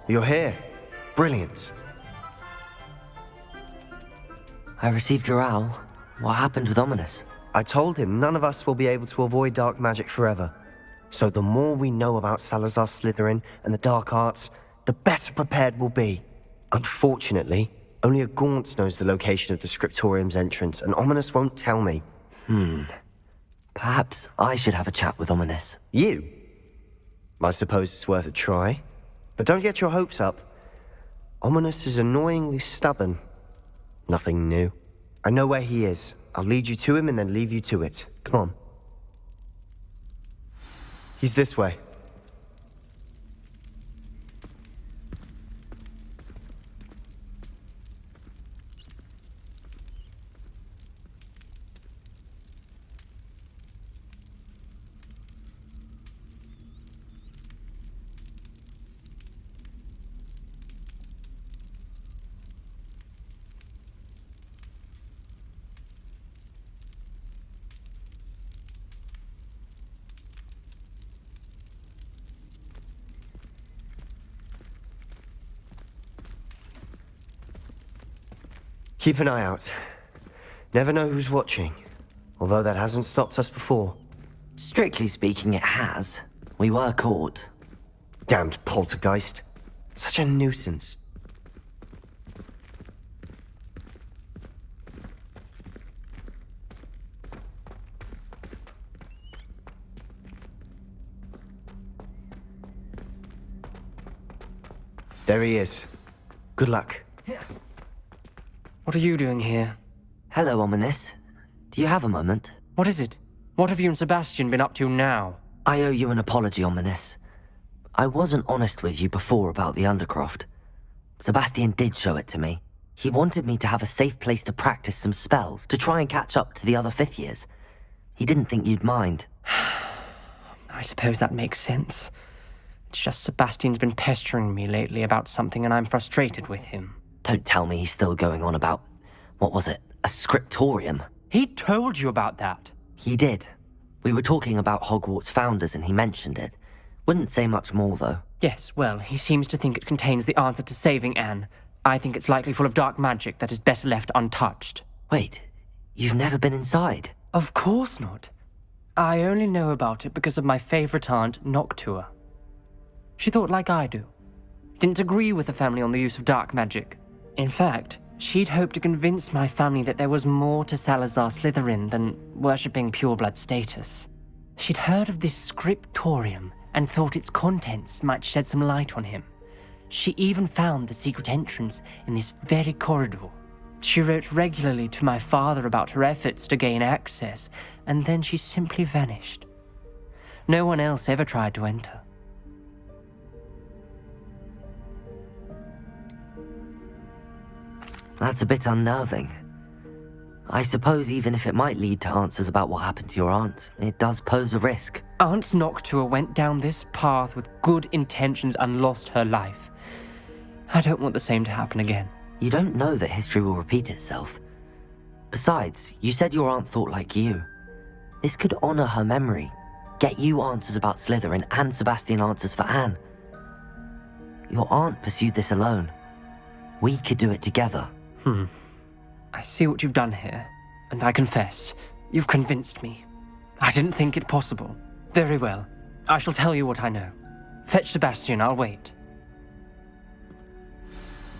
You're here. Brilliant. I received your owl. What happened with Ominous? I told him none of us will be able to avoid dark magic forever. So the more we know about Salazar Slytherin and the dark arts, the better prepared we'll be. Unfortunately, only a Gaunt knows the location of the Scriptorium's entrance, and Ominous won't tell me. Perhaps I should have a chat with Ominous. You? I suppose it's worth a try. But don't get your hopes up. Ominous is annoyingly stubborn. Nothing new. I know where he is. I'll lead you to him and then leave you to it. Come on. He's this way. Keep an eye out. Never know who's watching. Although that hasn't stopped us before. Strictly speaking, it has. We were caught. Damned poltergeist. Such a nuisance. There he is. Good luck. What are you doing here? Hello, Ominous. Do you have a moment? What is it? What have you and Sebastian been up to now? I owe you an apology, Ominous. I wasn't honest with you before about the Undercroft. Sebastian did show it to me. He wanted me to have a safe place to practice some spells, to try and catch up to the other fifth years. He didn't think you'd mind. I suppose that makes sense. It's just Sebastian's been pestering me lately about something and I'm frustrated with him. Don't tell me he's still going on about, what was it, a scriptorium? He told you about that. He did. We were talking about Hogwarts founders and he mentioned it. Wouldn't say much more, though. Yes, well, he seems to think it contains the answer to saving Anne. I think it's likely full of dark magic that is better left untouched. Wait, you've never been inside? Of course not. I only know about it because of my favorite aunt, Noctua. She thought like I do. Didn't agree with the family on the use of dark magic. In fact, she'd hoped to convince my family that there was more to Salazar Slytherin than worshipping pureblood status. She'd heard of this scriptorium and thought its contents might shed some light on him. She even found the secret entrance in this very corridor. She wrote regularly to my father about her efforts to gain access, and then she simply vanished. No one else ever tried to enter. That's a bit unnerving. I suppose even if it might lead to answers about what happened to your aunt, it does pose a risk. Aunt Noctua went down this path with good intentions and lost her life. I don't want the same to happen again. You don't know that history will repeat itself. Besides, you said your aunt thought like you. This could honor her memory, get you answers about Slytherin and Sebastian answers for Anne. Your aunt pursued this alone. We could do it together. I see what you've done here, and I confess, you've convinced me. I didn't think it possible. Very well. I shall tell you what I know. Fetch Sebastian, I'll wait.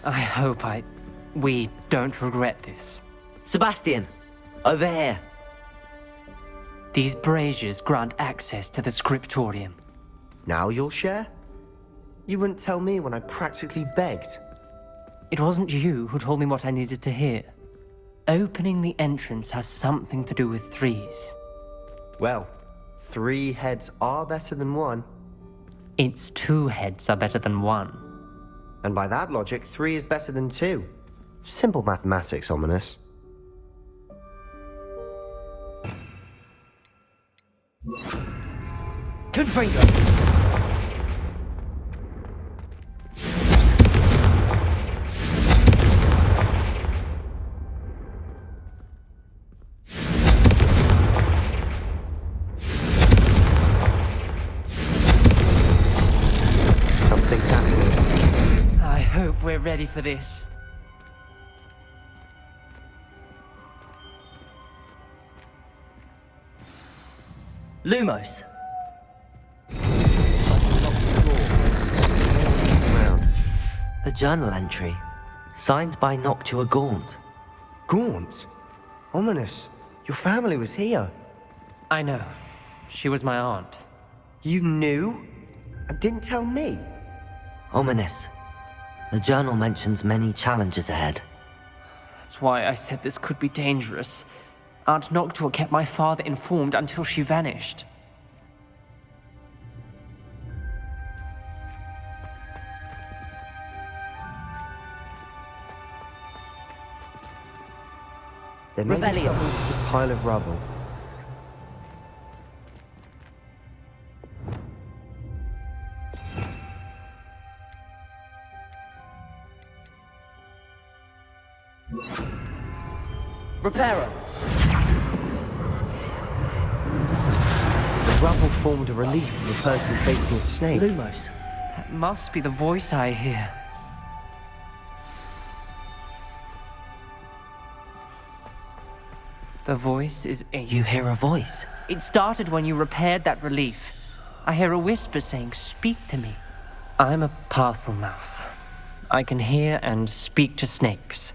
I hope we don't regret this. Sebastian! Over here! These braziers grant access to the scriptorium. Now you'll share? You wouldn't tell me when I practically begged. It wasn't you who told me what I needed to hear. Opening the entrance has something to do with threes. Well, 3 heads are better than 1. Its 2 heads are better than 1. And by that logic, 3 is better than 2. Simple mathematics, Ominous. Confringo! something's happening. I hope we're ready for this. Lumos! Around. A journal entry, signed by Noctua Gaunt. Gaunt? Ominous. Your family was here. I know. She was my aunt. You knew? And didn't tell me? Ominous. The journal mentions many challenges ahead. That's why I said this could be dangerous. Aunt Noctua kept my father informed until she vanished. There may be Rebellion. something to this pile of rubble. Reparo! The rubble formed a relief of a person facing a snake. Lumos. That must be the voice I hear. The voice is Amy. You hear a voice. It started when you repaired that relief. I hear a whisper saying, "Speak to me." I'm a parcel mouth. I can hear and speak to snakes.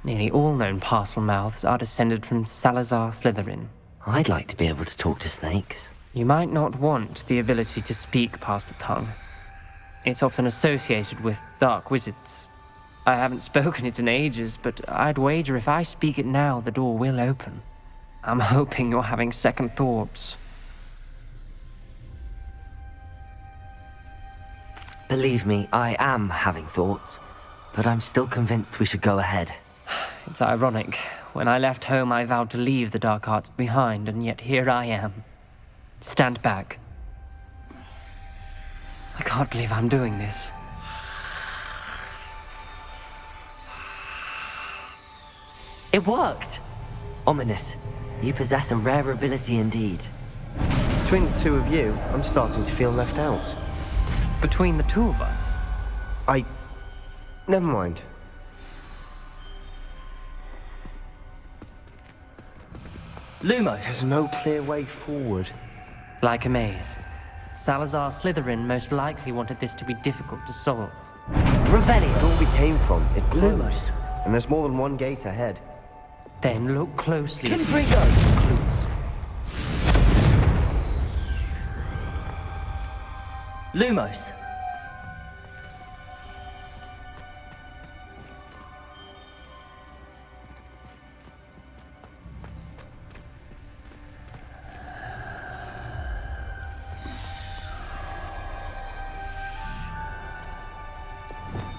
Nearly all known parcel mouths are descended from Salazar Slytherin. I'd like to be able to talk to snakes. You might not want the ability to speak past the tongue. It's often associated with dark wizards. I haven't spoken it in ages, but I'd wager if I speak it now, the door will open. I'm hoping you're having second thoughts. Believe me, I am having thoughts, but I'm still convinced we should go ahead. It's ironic. When I left home, I vowed to leave the dark arts behind, and yet here I am. Stand back. I can't believe I'm doing this. It worked! Ominous, you possess a rare ability indeed. Between the two of you, I'm starting to feel left out. Between the two of us, Never mind. Lumos! There's no clear way forward. like a maze. Salazar Slytherin most likely wanted this to be difficult to solve. Revelio! Where we came from, it Lumos. closed. And there's more than one gate ahead. Then look closely. Confrigo! Clues. Lumos!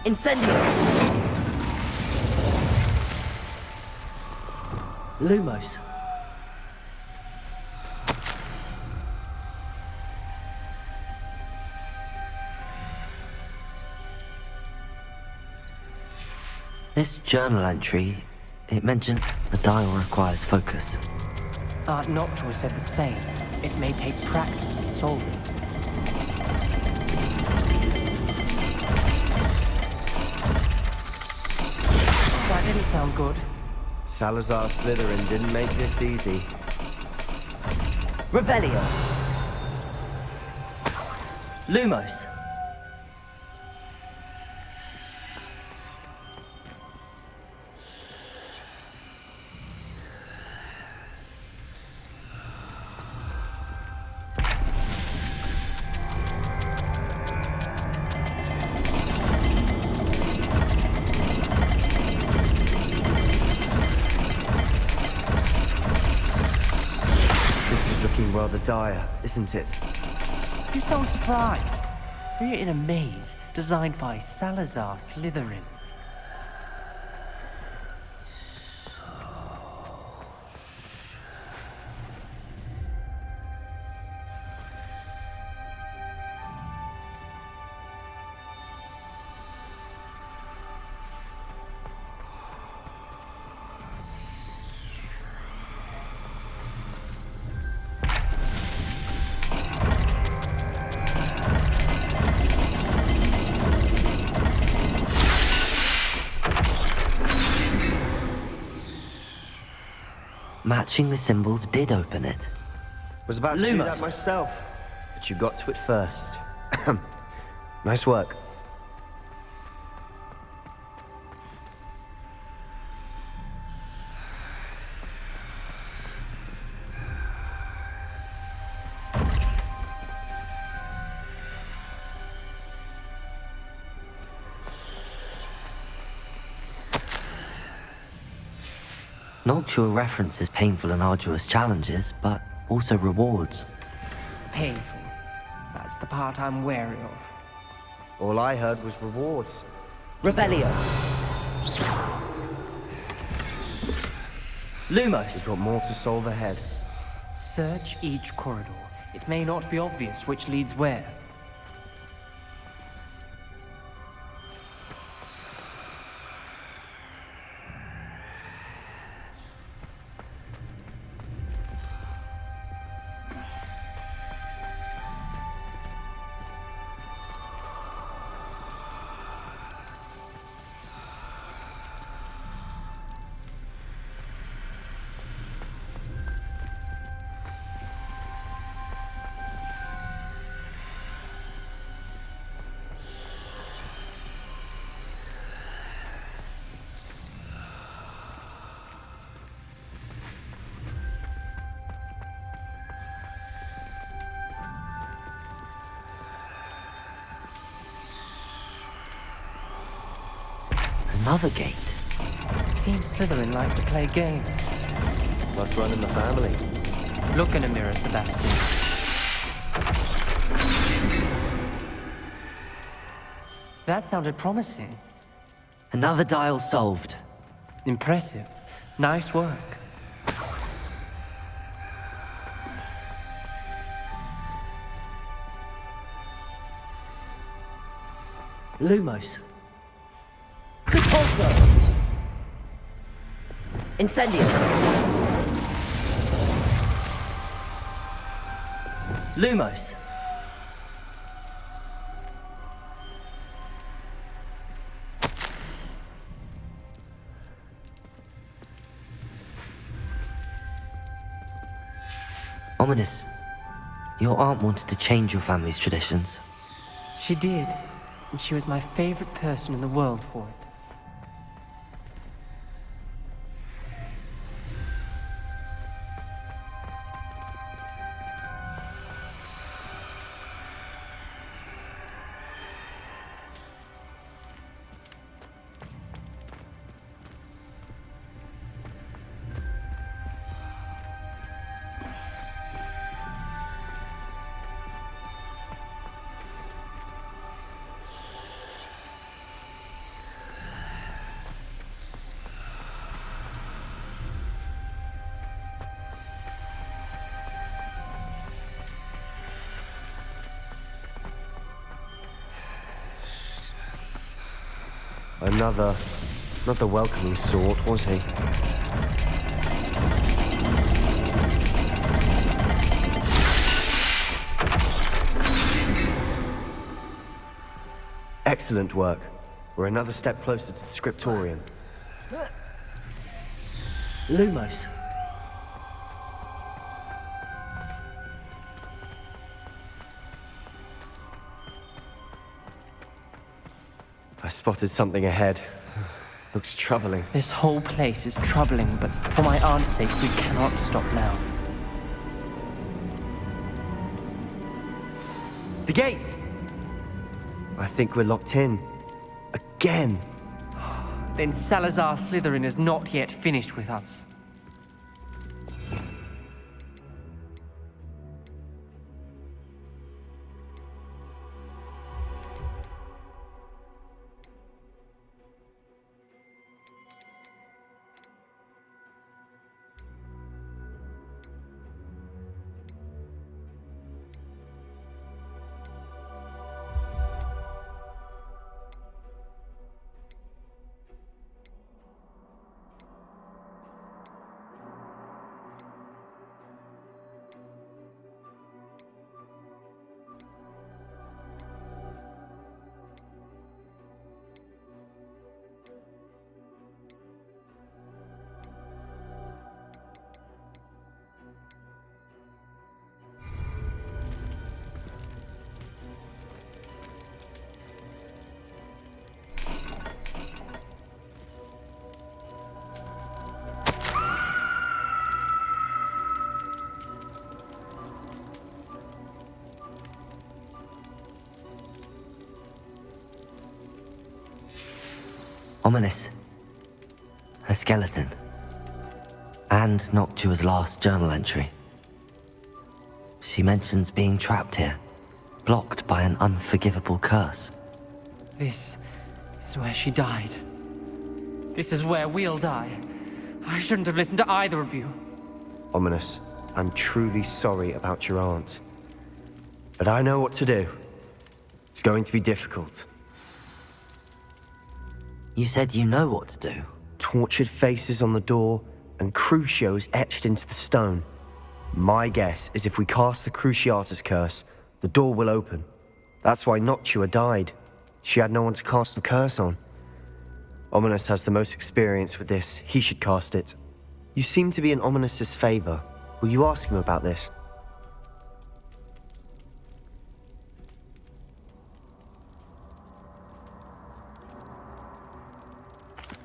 Incendio! Lumos. This journal entry, it mentioned the dial requires focus. Aunt Noctua said the same. It may take practice to solve it. That didn't sound good. Salazar Slytherin didn't make this easy. Revelio. Lumos. This is looking rather dire, isn't it? You sound surprised. We're in a maze designed by Salazar Slytherin. Matching the symbols did open it. Was about to do that Lumos. myself, but you got to it first. Nice work. Noctua references painful and arduous challenges, but also rewards. Painful. That's the part I'm wary of. All I heard was rewards. Revelio. We've Lumos. got more to solve ahead. Search each corridor. It may not be obvious which leads where. Another gate. Seems Slytherin like to play games. Must run in the family. Look in a mirror, Sebastian. That sounded promising. Another dial solved. Impressive. Nice work. Lumos. Expulso! Incendio! Lumos. Ominous. Your aunt wanted to change your family's traditions. She did, and she was my favorite person in the world for it. Not the welcoming sort, was he? Excellent work. We're another step closer to the scriptorium. Lumos. I spotted something ahead. Looks troubling. This whole place is troubling, but for my aunt's sake, we cannot stop now. The gate! I think we're locked in. Again. Then Salazar Slytherin is not yet finished with us. Ominous. A skeleton. And Noctua's last journal entry. She mentions being trapped here, blocked by an unforgivable curse. This is where she died. This is where we'll die. I shouldn't have listened to either of you. Ominous, I'm truly sorry about your aunt. But I know what to do. It's going to be difficult. You said you know what to do. Tortured faces on the door and Crucios etched into the stone. My guess is if we cast the Cruciatus curse, the door will open. That's why Noctua died. She had no one to cast the curse on. Ominous has the most experience with this. He should cast it. You seem to be in Ominous's favor. Will you ask him about this?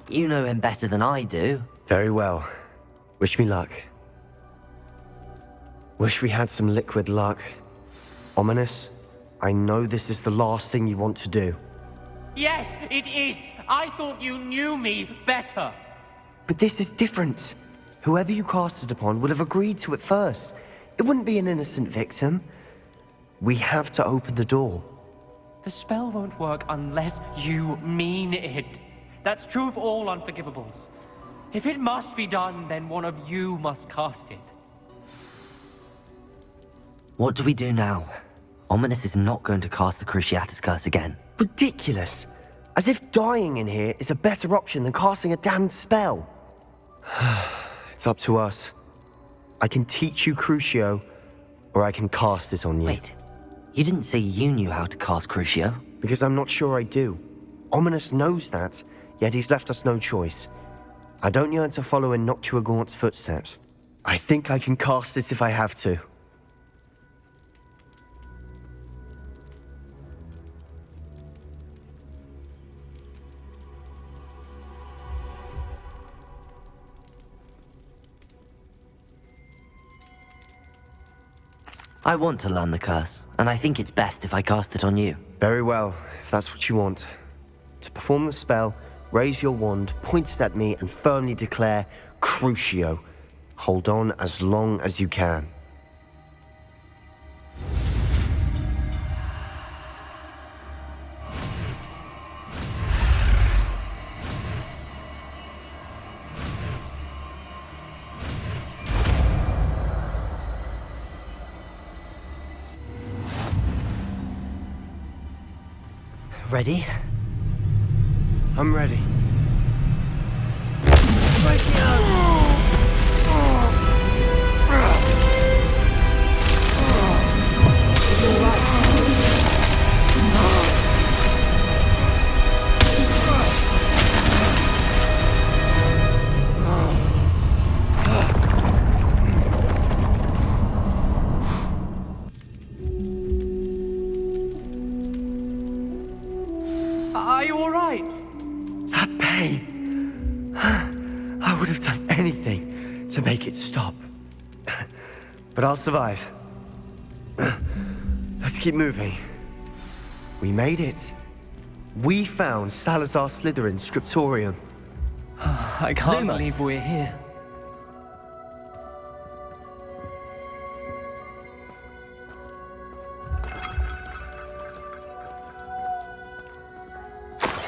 You know him better than I do. Very well. Wish me luck. Wish we had some liquid luck. Ominous, I know this is the last thing you want to do. Yes, it is. I thought you knew me better. But this is different. Whoever you cast it upon would have agreed to it first. It wouldn't be an innocent victim. We have to open the door. The spell won't work unless you mean it. That's true of all unforgivables. If it must be done, then one of you must cast it. What do we do now? Ominous is not going to cast the Cruciatus curse again. Ridiculous. As if dying in here is a better option than casting a damned spell. It's up to us. I can teach you Crucio, or I can cast it on you. Wait, you didn't say you knew how to cast Crucio? Because I'm not sure I do. Ominous knows that, yet he's left us no choice. I don't yearn to follow in Noctua Gaunt's footsteps. I think I can cast it if I have to. I want to learn the curse, and I think it's best if I cast it on you. Very well, if that's what you want. To perform the spell, raise your wand, point it at me, and firmly declare, Crucio. Hold on as long as you can. Ready? I'm ready. Are you all right? That pain. I would have done anything to make it stop. But I'll survive. Let's keep moving. We made it. We found Salazar Slytherin's scriptorium. I can't Lumos. believe we're here.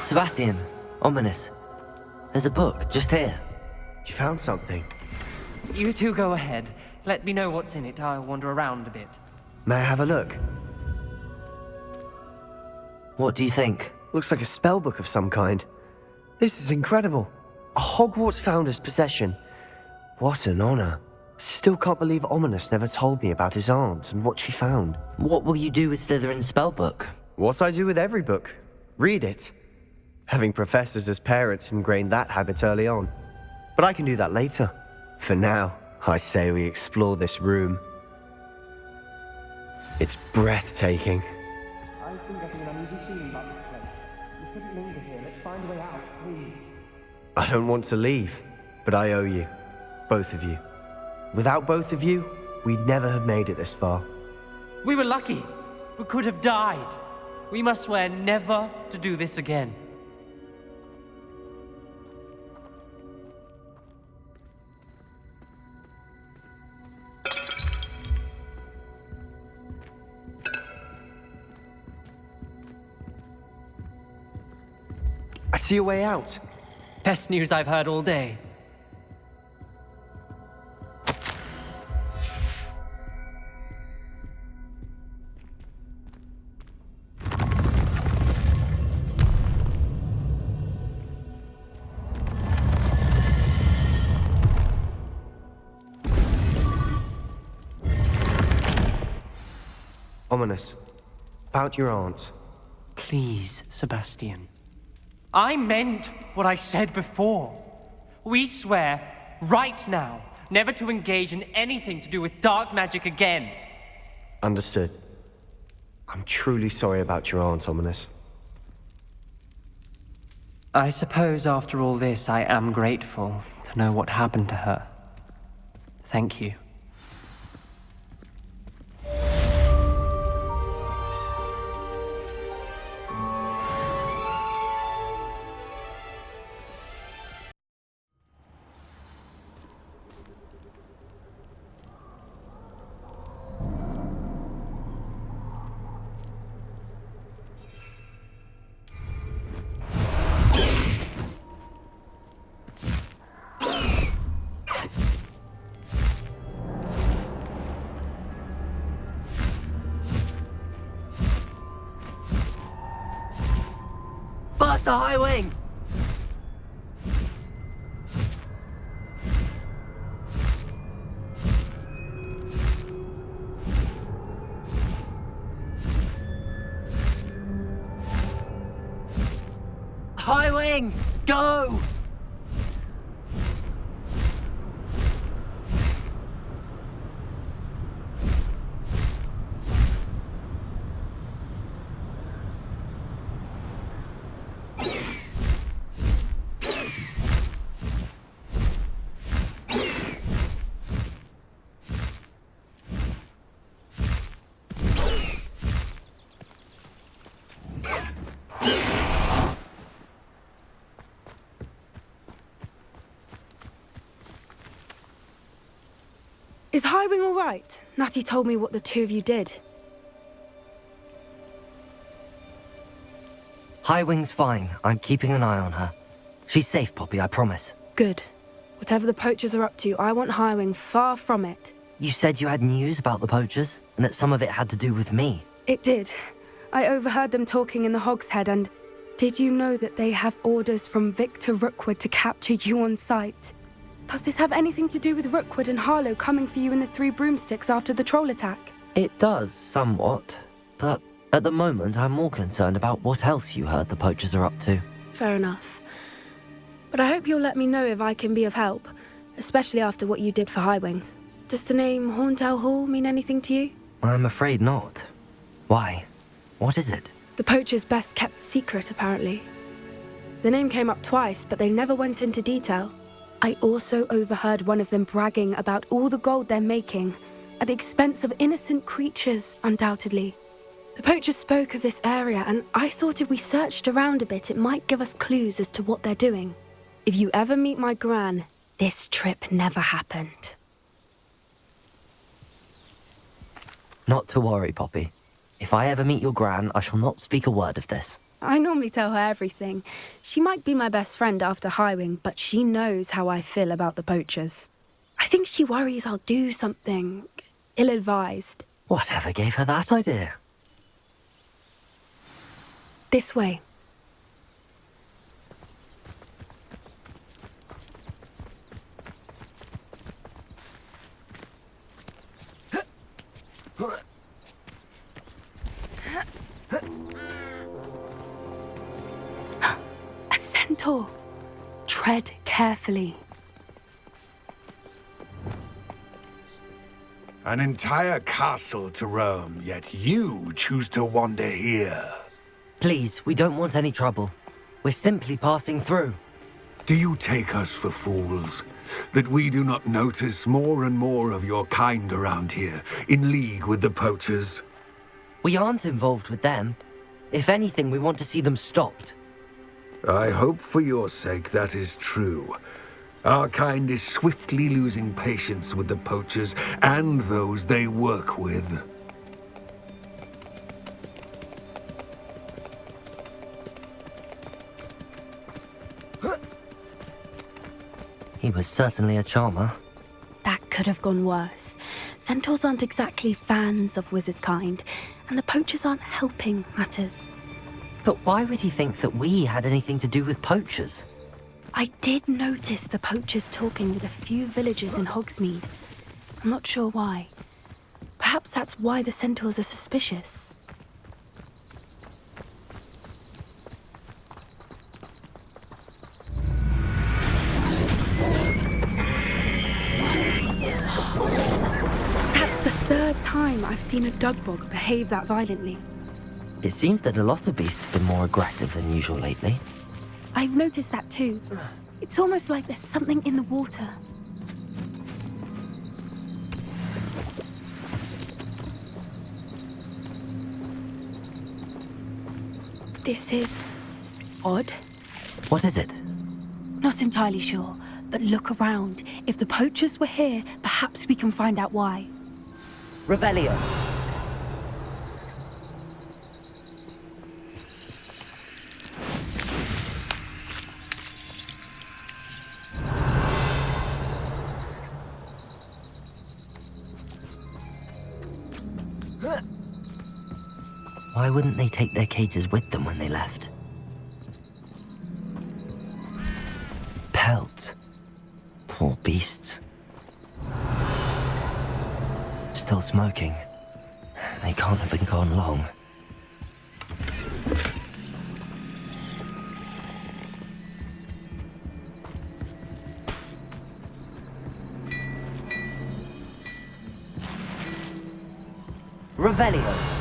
Sebastian, Ominous. There's a book just here. You found something. You two go ahead. Let me know what's in it. I'll wander around a bit. May I have a look? What do you think? Looks like a spell book of some kind. This is incredible. A Hogwarts founder's possession. What an honor. Still can't believe Ominous never told me about his aunt and what she found. What will you do with Slytherin's spellbook? What I do with every book. Read it. Having professors as parents ingrained that habit early on. But I can do that later. For now, I say we explore this room. It's breathtaking. I've been getting an uneasy feeling about this place. We couldn't linger here. Let's find a way out, please. I don't want to leave, but I owe you. Both of you. Without both of you, we'd never have made it this far. We were lucky. We could have died. We must swear never to do this again. I see a way out. Best news I've heard all day. Ominous. About your aunt. Please, Sebastian. I meant what I said before. We swear, right now, never to engage in anything to do with dark magic again. Understood. I'm truly sorry about your aunt, Ominous. I suppose after all this, I am grateful to know what happened to her. Thank you. Faster, High Wing! High Wing, go! Is Highwing all right? Natty told me what the two of you did. High Wing's fine. I'm keeping an eye on her. She's safe, Poppy, I promise. Good. Whatever the poachers are up to, I want Highwing far from it. You said you had news about the poachers, and that some of it had to do with me. It did. I overheard them talking in the Hogshead, and did you know that they have orders from Victor Rookwood to capture you on sight? Does this have anything to do with Rookwood and Harlow coming for you in the Three Broomsticks after the troll attack? It does, somewhat. But at the moment, I'm more concerned about what else you heard the poachers are up to. Fair enough. But I hope you'll let me know if I can be of help, especially after what you did for Highwing. Does the name Horntail Hall mean anything to you? I'm afraid not. Why? What is it? The poachers' best kept secret, apparently. The name came up twice, but they never went into detail. I also overheard one of them bragging about all the gold they're making, at the expense of innocent creatures, undoubtedly. The poachers spoke of this area, and I thought if we searched around a bit, it might give us clues as to what they're doing. If you ever meet my gran, this trip never happened. Not to worry, Poppy. If I ever meet your gran, I shall not speak a word of this. I normally tell her everything. She might be my best friend after Highwing, but she knows how I feel about the poachers. I think she worries I'll do something ill-advised. Whatever gave her that idea? This way. A centaur. Tread carefully. An entire castle to roam, yet you choose to wander here. Please, we don't want any trouble. We're simply passing through. Do you take us for fools? That we do not notice more and more of your kind around here, in league with the poachers? We aren't involved with them. If anything, we want to see them stopped. I hope for your sake that is true. Our kind is swiftly losing patience with the poachers and those they work with. He was certainly a charmer. That could have gone worse. Centaurs aren't exactly fans of wizard kind, and the poachers aren't helping matters. But why would he think that we had anything to do with poachers? I did notice the poachers talking with a few villagers in Hogsmeade. I'm not sure why. Perhaps that's why the centaurs are suspicious. That's the third time I've seen a dugbog behave that violently. It seems that a lot of beasts have been more aggressive than usual lately. I've noticed that too. It's almost like there's something in the water. This is odd. What is it? Not entirely sure, but look around. If the poachers were here, perhaps we can find out why. Revelio. Why wouldn't they take their cages with them when they left? Pelts. Poor beasts. Still smoking. They can't have been gone long. Revelio.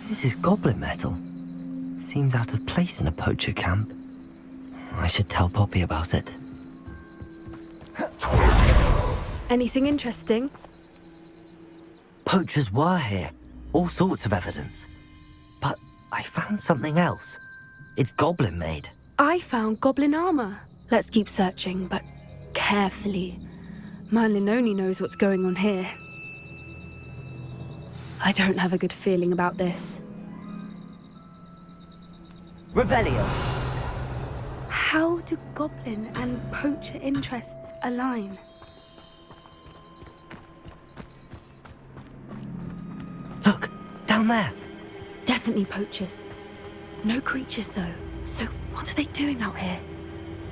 This is goblin metal. Seems out of place in a poacher camp. I should tell Poppy about it. Anything interesting? Poachers were here. All sorts of evidence. But I found something else. It's goblin made. I found goblin armor. Let's keep searching, but carefully. Merlin only knows what's going on here. I don't have a good feeling about this. Revelio. How do goblin and poacher interests align? Look, down there. Definitely poachers. No creatures though. So what are they doing out here?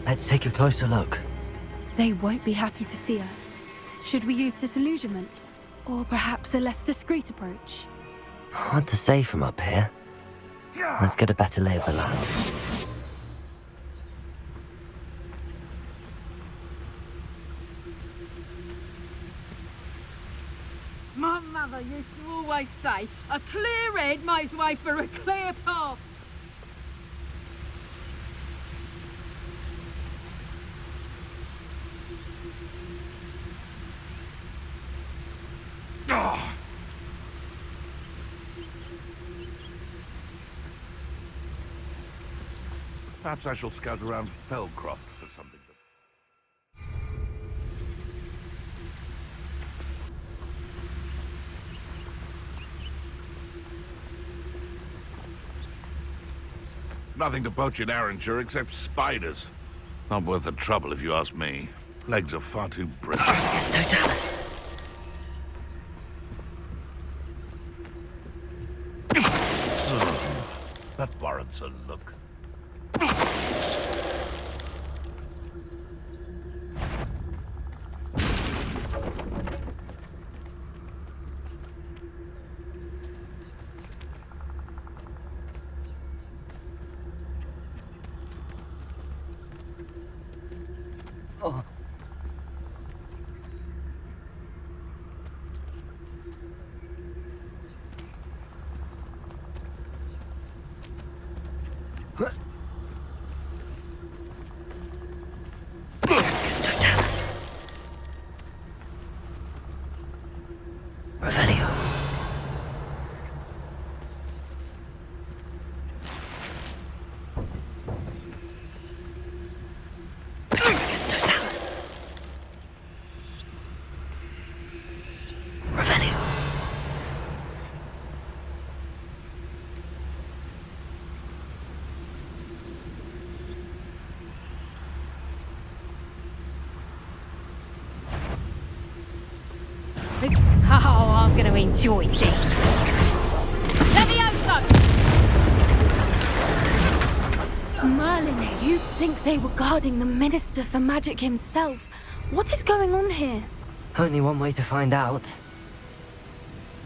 Let's take a closer look. They won't be happy to see us. Should we use disillusionment? Or perhaps a less discreet approach? Hard to say from up here. Let's get a better lay of the land. My mother used to always say, a clear head makes way for a clear path. Perhaps I shall scout around Fellcroft for something. Nothing to poach in Arranshire except spiders. Not worth the trouble if you ask me. Legs are far too brittle. It's Totalis. That warrants a look. Totalis. Revelio. Totalis. Revelio. Oh, I'm going to enjoy this. Levioso! Merlin, you'd think they were guarding the Minister for Magic himself. What is going on here? Only one way to find out.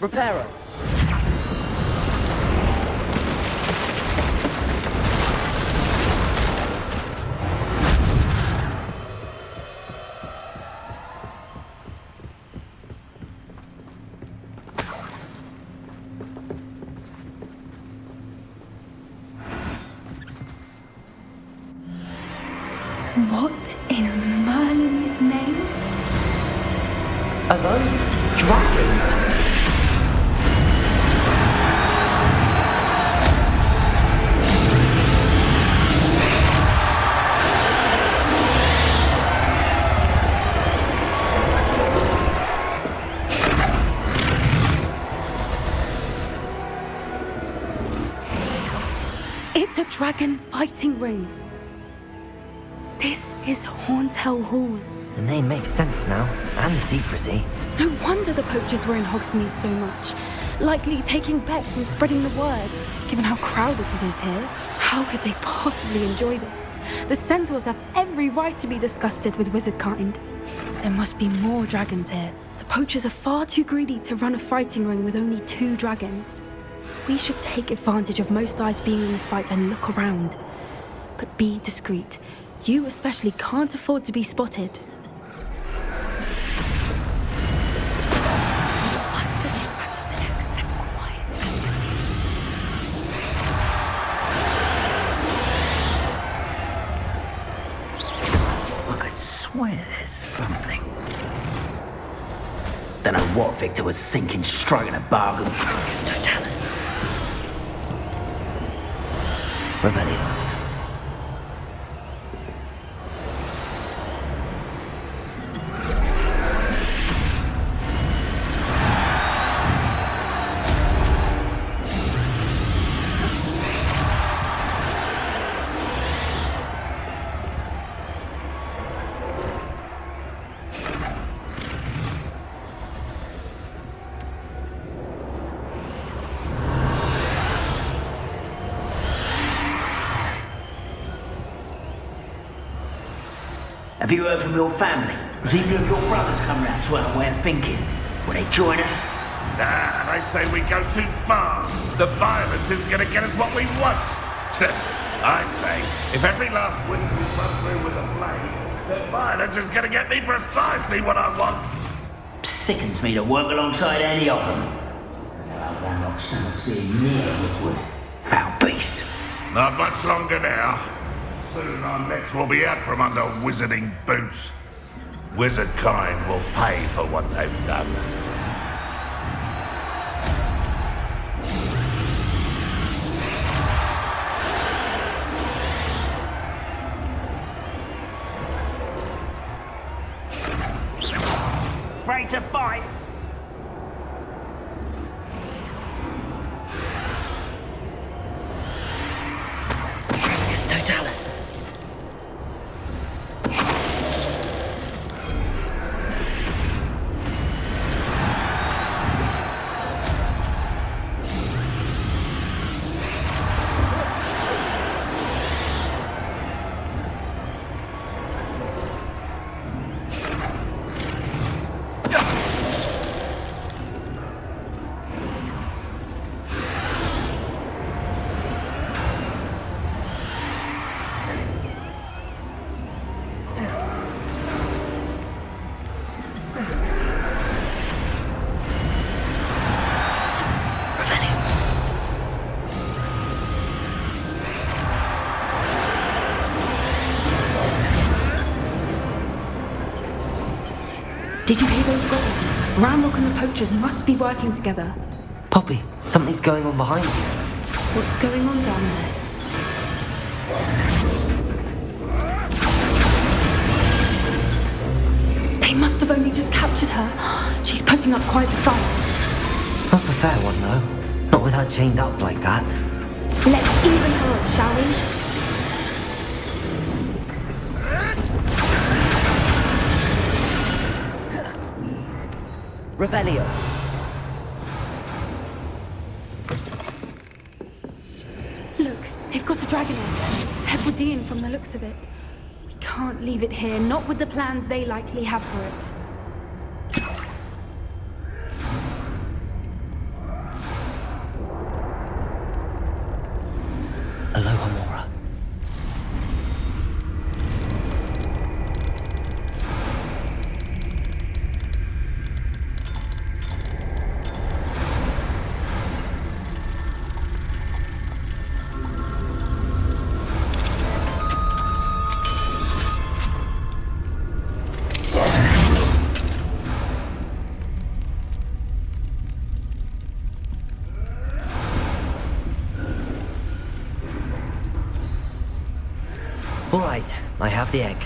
Reparo. What in Merlin's name? Are those dragons? It's a dragon fighting ring. This is Hauntel Hall. The name makes sense now, and the secrecy. No wonder the poachers were in Hogsmeade so much. Likely taking bets and spreading the word. Given how crowded it is here, how could they possibly enjoy this? The centaurs have every right to be disgusted with wizard kind. There must be more dragons here. The poachers are far too greedy to run a fighting ring with only 2 dragons. We should take advantage of most eyes being in the fight and look around. But be discreet. You especially can't afford to be spotted. One foot in front of the next and quiet as can be. I could swear there's something. Don't know what Victor was thinking, striking a bargain. It's Totalis. Revelio. Have you heard from your family? Has either of your brothers come round to our way of thinking? Will they join us? Nah, they say we go too far. The violence isn't going to get us what we want. I say, if every last wizard we run through with a blade, the violence is going to get me precisely what I want. Sickens me to work alongside any of them. I'll unlock someone's being near Rookwood. Foul beast. Not much longer now. Soon our necks will be out from under wizarding boots. Wizard kind will pay for what they've done. Afraid to fight? It's Totalis. both goblins. Ranrock and the poachers must be working together. Poppy, something's going on behind you. What's going on down there? They must have only just captured her. She's putting up quite the fight. Not a fair one, though. Not with her chained up like that. Let's even her up, shall we? Revelio. Look, they've got a dragon in. Hebridean from the looks of it. We can't leave it here, not with the plans they likely have for it. Aloha, Mora. All right, I have the egg.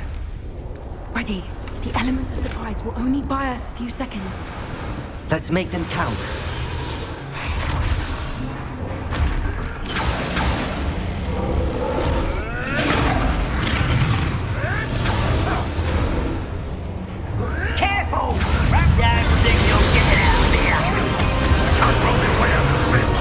Ready. The element of surprise will only buy us a few seconds. Let's make them count. Careful! Right down, think you'll get it out of here. Can't roll me way out of this.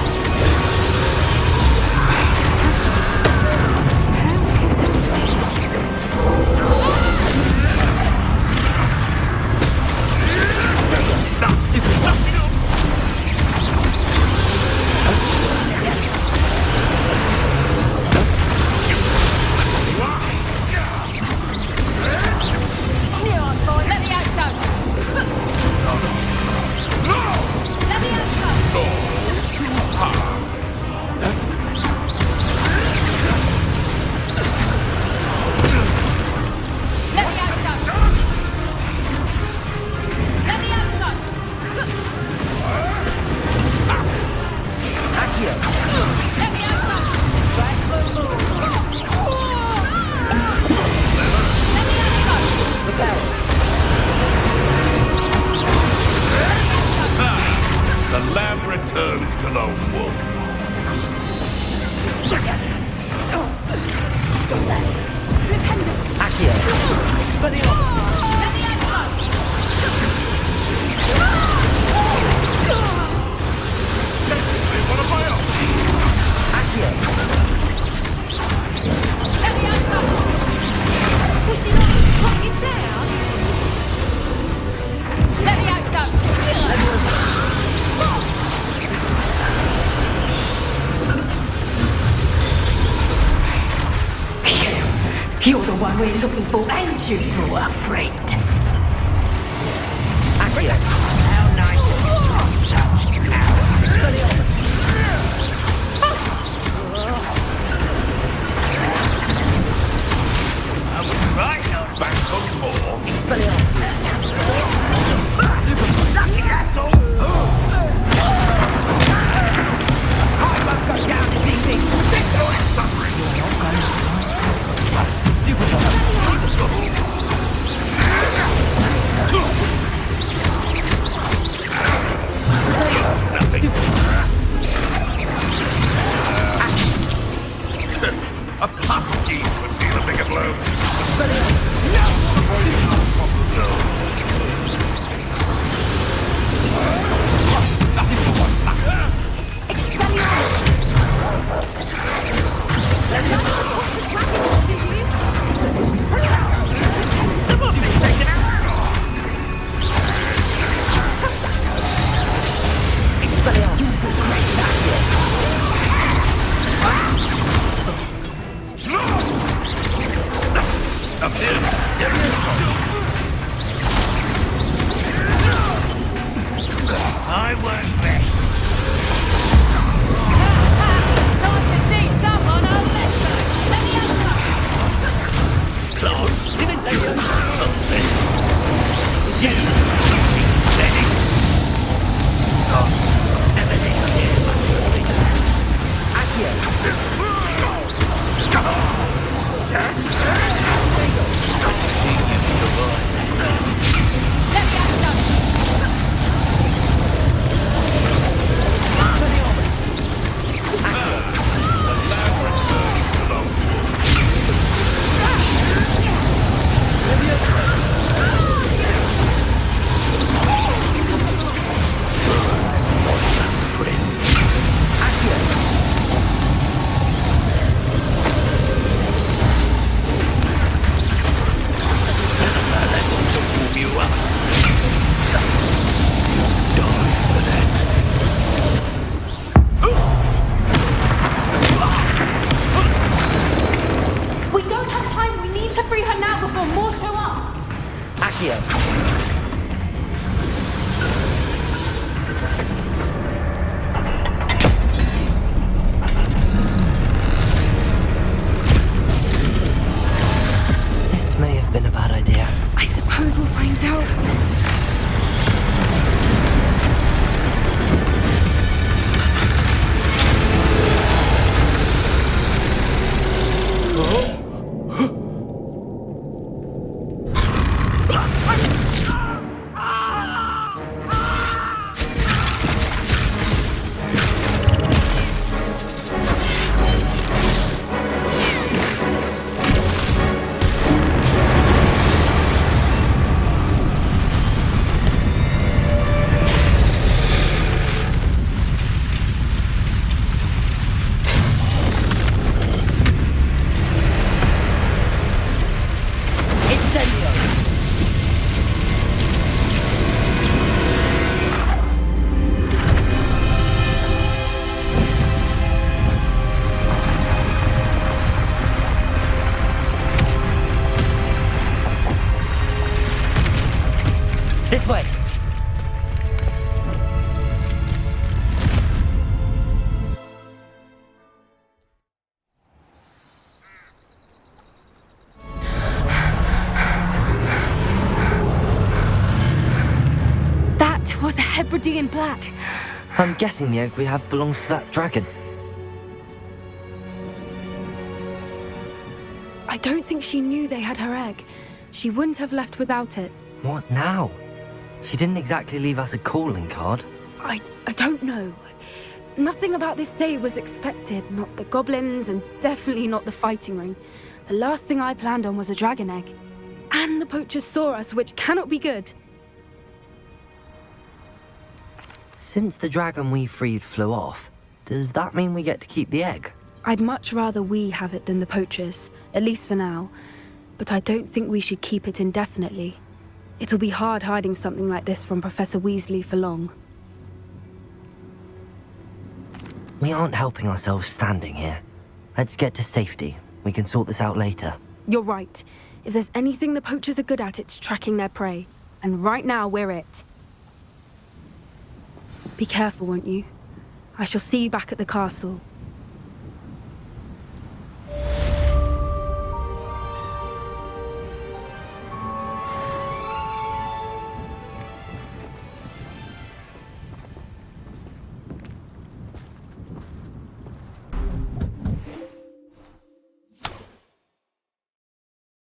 The lamb returns to the wolf. Stop that! Flipendo! Accio. Expelliarmus. What am I on? Accio. You're the one we're looking for, and you brought a friend. Accio. How nice of you. Such cowards. Expelliarmus. I was right on back on more. Expelliarmus. Lucky, that's all. I won't go down in easy. Enjoy suffering. Stupid. was a Hebridean black. I'm guessing the egg we have belongs to that dragon. I don't think she knew they had her egg. She wouldn't have left without it. What now? She didn't exactly leave us a calling card. I don't know. Nothing about this day was expected. Not the goblins, and definitely not the fighting ring. The last thing I planned on was a dragon egg. And the poachers saw us, which cannot be good. Since the dragon we freed flew off, does that mean we get to keep the egg? I'd much rather we have it than the poachers, at least for now. But I don't think we should keep it indefinitely. It'll be hard hiding something like this from Professor Weasley for long. We aren't helping ourselves standing here. Let's get to safety. We can sort this out later. You're right. If there's anything the poachers are good at, it's tracking their prey. And right now, we're it. Be careful, won't you? I shall see you back at the castle.